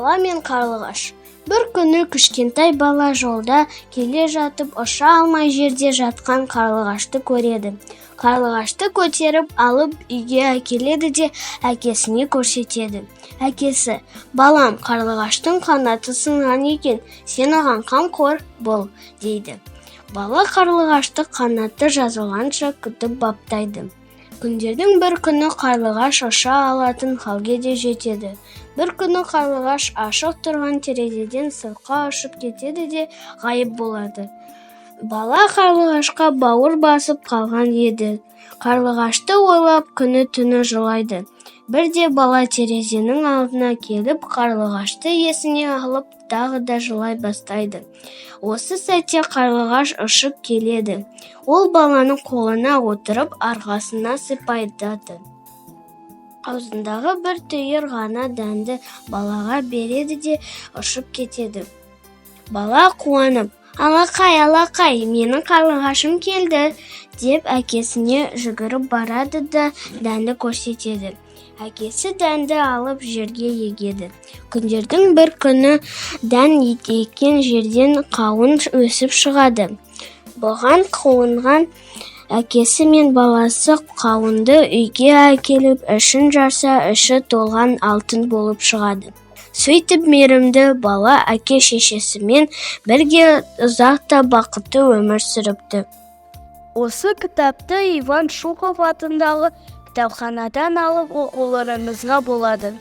Бала мен қарлығаш. Бір күні кішкентай бала жолда келе жатып ұша алмай жерде жатқан қарлығашты көреді. Қарлығашты көтеріп алып үйге әкеледі де әкесіне көрсетеді. Әкесі: «Балам, қарлығаштың қанаты сынған екен, сен оған қамқор бол», дейді. Бала қарлығашты қанаты жазылғанша күтіп баптайды. Күндердің бір күні қарлығаш ұша алатын халге де жетеді. Бір күні қарлығаш ашық тұрған терезеден сыртқа ұшып кетеді де ғайып болады. Бала қарлығашқа бауыр басып қалған еді. Қарлығашты ойлап күні-түні жылайды. Бірде бала терезенің алдына келіп қарлығашты есіне алып тағы да жылай бастайды. Осы сәтте қарлығаш ұшып келеді. Ол баланың қолына отырып арқасына сипайды. Аузындағы бір түйір ғана дәнді балаға береді де ұшып кетеді. Бала қуанып: «Алақай, алақай, менің қарлығашым келді», деп әкесіне жүгіріп барады да дәнді көрсетеді. Әкесі дәнді алып жерге егеді. Күндердің бір күні дән еккен жерден қауын өсіп шығады. Бұған қуанған әкесі мен баласы қауынды үйге әкеліп ішін жарса, іші толған алтын болып шығады. Сөйтіп мейірімді бала әке-шешесімен бірге ұзақ та бақытты өмір сүріпті. Осы кітапты Иван Шухов атындағы кітапханадан алып оқуларыңызға болады.